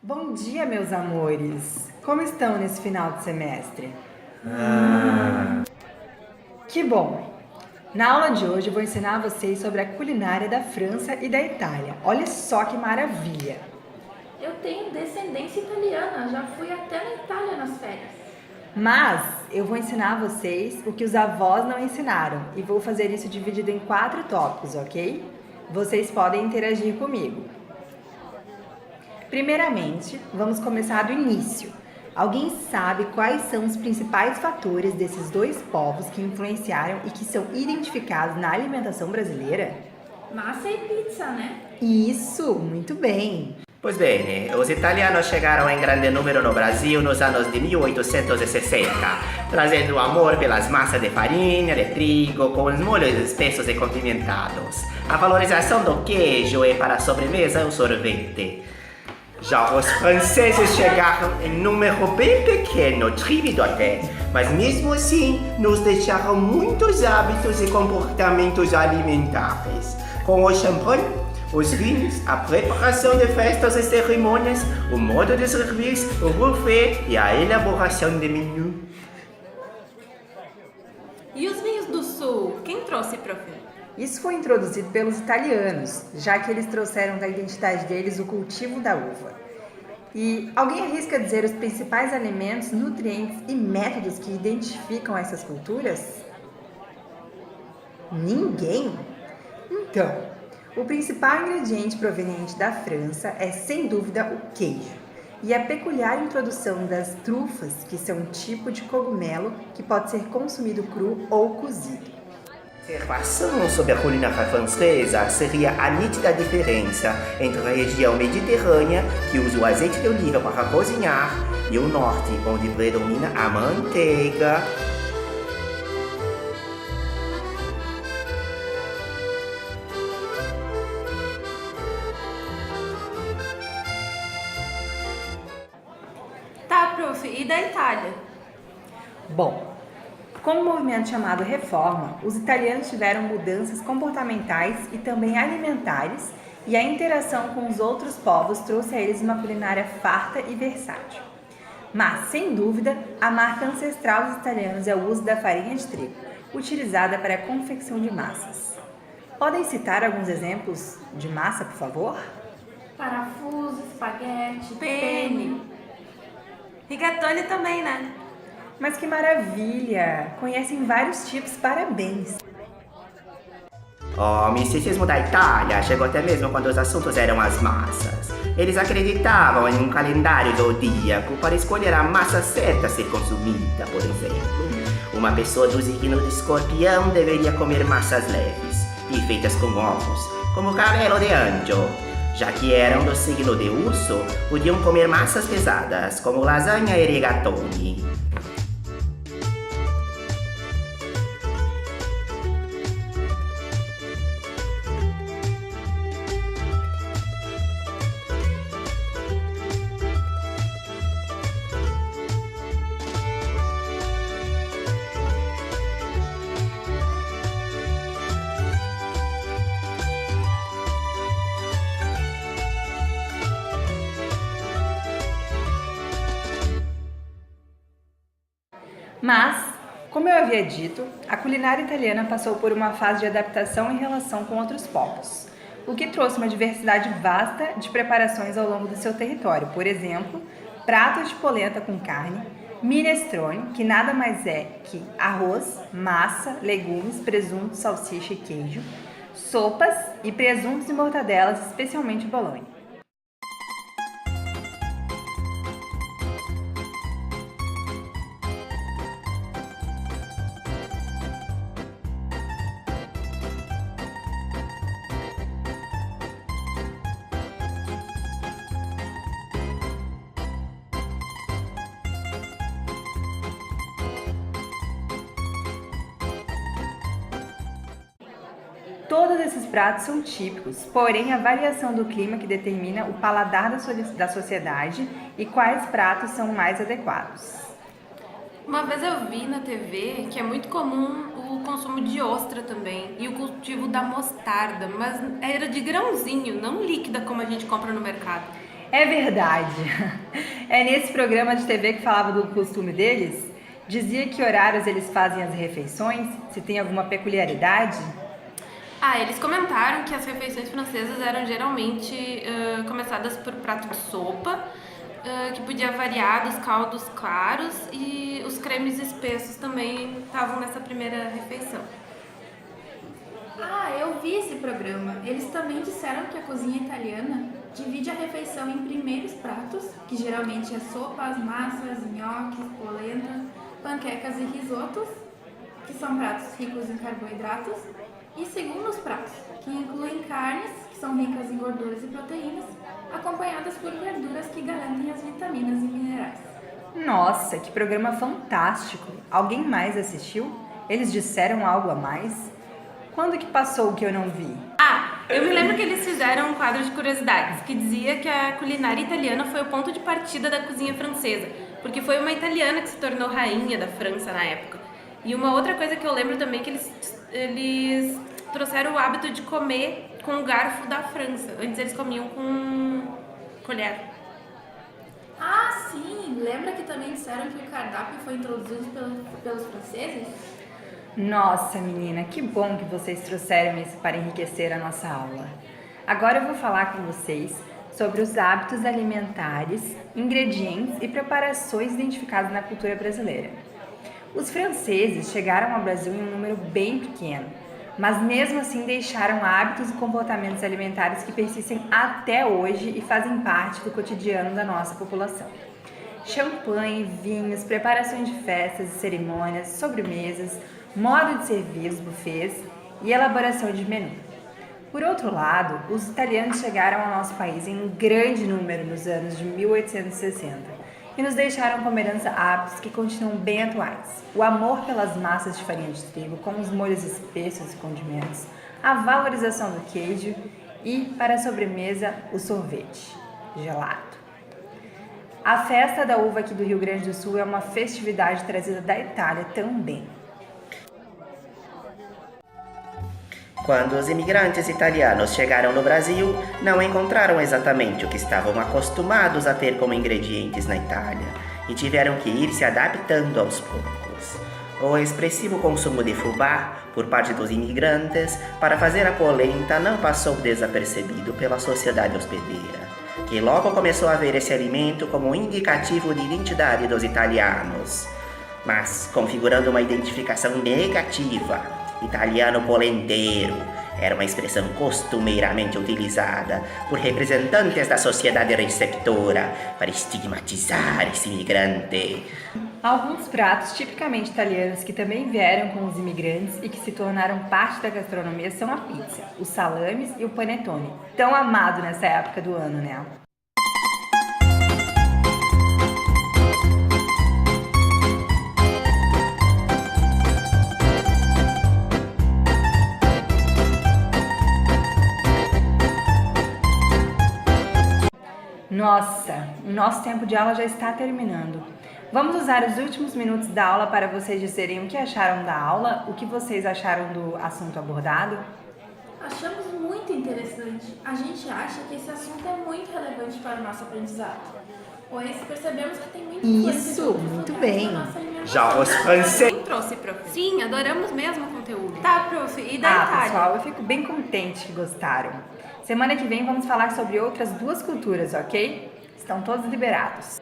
Bom dia, meus amores! Como estão nesse final de semestre? Que bom! Na aula de hoje eu vou ensinar vocês sobre a culinária da França e da Itália. Olha só que maravilha! Eu tenho descendência italiana, já fui até na Itália nas férias. Mas eu vou ensinar vocês o que os avós não ensinaram e vou fazer isso dividido em 4 tópicos, ok? Vocês podem interagir comigo. Primeiramente, vamos começar do início. Alguém sabe quais são os principais fatores desses dois povos que influenciaram e que são identificados na alimentação brasileira? Massa e pizza, né? Isso, muito bem! Pois bene, os italianos chegaram em grande número no Brasil nos anos de 1860, trazendo amor pelas massas de farinha, de trigo, com os molhos espessos e condimentados. A valorização do queijo e para a sobremesa o sorvete. Já os franceses chegaram em número bem pequeno, tímido até, mas mesmo assim nos deixaram muitos hábitos e comportamentos alimentares, com o champanhe, os vinhos, a preparação de festas e cerimônias, o modo de servir, o buffet e a elaboração de menu. E os vinhos do sul? Quem trouxe, prof? Isso foi introduzido pelos italianos, já que eles trouxeram da identidade deles o cultivo da uva. E alguém arrisca dizer os principais alimentos, nutrientes e métodos que identificam essas culturas? Ninguém? Então, o principal ingrediente proveniente da França é, sem dúvida, o queijo. E a peculiar introdução das trufas, que são um tipo de cogumelo que pode ser consumido cru ou cozido. Observação sobre a culinária francesa seria a nítida diferença entre a região mediterrânea, que usa o azeite de oliva para cozinhar, e o norte, onde predomina a manteiga. Tá, prof, e da Itália? Bom, com o movimento chamado Reforma, os italianos tiveram mudanças comportamentais e também alimentares, e a interação com os outros povos trouxe a eles uma culinária farta e versátil. Mas, sem dúvida, a marca ancestral dos italianos é o uso da farinha de trigo, utilizada para a confecção de massas. Podem citar alguns exemplos de massa, por favor? Parafuso, espaguete, Penne. Rigatoni também, né? Mas que maravilha! Conhecem vários tipos, parabéns! O misticismo da Itália chegou até mesmo quando os assuntos eram as massas. Eles acreditavam em um calendário zodíaco para escolher a massa certa a ser consumida, por exemplo. Uma pessoa do signo de Escorpião deveria comer massas leves e feitas com ovos, como cabelo de anjo. Já que eram do signo de Urso, podiam comer massas pesadas, como lasanha e rigatoni. Mas, como eu havia dito, a culinária italiana passou por uma fase de adaptação em relação com outros povos, o que trouxe uma diversidade vasta de preparações ao longo do seu território. Por exemplo, pratos de polenta com carne, minestrone, que nada mais é que arroz, massa, legumes, presunto, salsicha e queijo, sopas e presuntos e mortadelas, especialmente bolonha. Todos esses pratos são típicos, porém a variação do clima que determina o paladar da sociedade e quais pratos são mais adequados. Uma vez eu vi na TV que é muito comum o consumo de ostra também e o cultivo da mostarda, mas era de grãozinho, não líquida como a gente compra no mercado. É verdade. É nesse programa de TV que falava do costume deles? Dizia que horários eles fazem as refeições? Se tem alguma peculiaridade? Eles comentaram que as refeições francesas eram geralmente começadas por prato de sopa, que podia variar dos caldos claros, e os cremes espessos também estavam nessa primeira refeição. Eu vi esse programa. Eles também disseram que a cozinha italiana divide a refeição em primeiros pratos, que geralmente é sopas, massas, nhoques, polenta, panquecas e risotos, que são pratos ricos em carboidratos, e segundos pratos, que incluem carnes, que são ricas em gorduras e proteínas, acompanhadas por verduras que garantem as vitaminas e minerais. Nossa, que programa fantástico! Alguém mais assistiu? Eles disseram algo a mais? Quando que passou o que eu não vi? Eu me lembro que eles fizeram um quadro de curiosidades que dizia que a culinária italiana foi o ponto de partida da cozinha francesa, porque foi uma italiana que se tornou rainha da França na época. E uma outra coisa que eu lembro também é que eles trouxeram o hábito de comer com o garfo da França. Antes eles comiam com colher. Sim! Lembra que também disseram que o cardápio foi introduzido pelos franceses? Nossa, menina, que bom que vocês trouxeram isso para enriquecer a nossa aula. Agora eu vou falar com vocês sobre os hábitos alimentares, ingredientes e preparações identificados na cultura brasileira. Os franceses chegaram ao Brasil em um número bem pequeno, mas mesmo assim deixaram hábitos e comportamentos alimentares que persistem até hoje e fazem parte do cotidiano da nossa população. Champanhe, vinhos, preparações de festas e cerimônias, sobremesas, modo de servir os buffets e elaboração de menu. Por outro lado, os italianos chegaram ao nosso país em um grande número nos anos de 1860 e nos deixaram como herança hábitos que continuam bem atuais. O amor pelas massas de farinha de trigo, com os molhos espessos e condimentos, a valorização do queijo e, para a sobremesa, o sorvete, gelato. A festa da uva aqui do Rio Grande do Sul é uma festividade trazida da Itália também. Quando os imigrantes italianos chegaram no Brasil, não encontraram exatamente o que estavam acostumados a ter como ingredientes na Itália e tiveram que ir se adaptando aos poucos. O expressivo consumo de fubá por parte dos imigrantes para fazer a polenta não passou desapercebido pela sociedade hospedeira, que logo começou a ver esse alimento como um indicativo de identidade dos italianos, mas configurando uma identificação negativa. Italiano polenteiro era uma expressão costumeiramente utilizada por representantes da sociedade receptora para estigmatizar esse imigrante. Alguns pratos tipicamente italianos que também vieram com os imigrantes e que se tornaram parte da gastronomia são a pizza, os salames e o panetone, tão amado nessa época do ano, né? Nossa, o nosso tempo de aula já está terminando. Vamos usar os últimos minutos da aula para vocês dizerem o que acharam da aula, o que vocês acharam do assunto abordado. Achamos muito interessante. A gente acha que esse assunto é muito relevante para o nosso aprendizado, pois percebemos que tem muita influência de outros muito lugares bem. na nossa alimentação. Já os franceses... Quem trouxe, prof? Sim, adoramos mesmo o conteúdo. Tá, prof, e da Itália? Pessoal, eu fico bem contente que gostaram. Semana que vem vamos falar sobre outras duas culturas, ok? Estão todos liberados.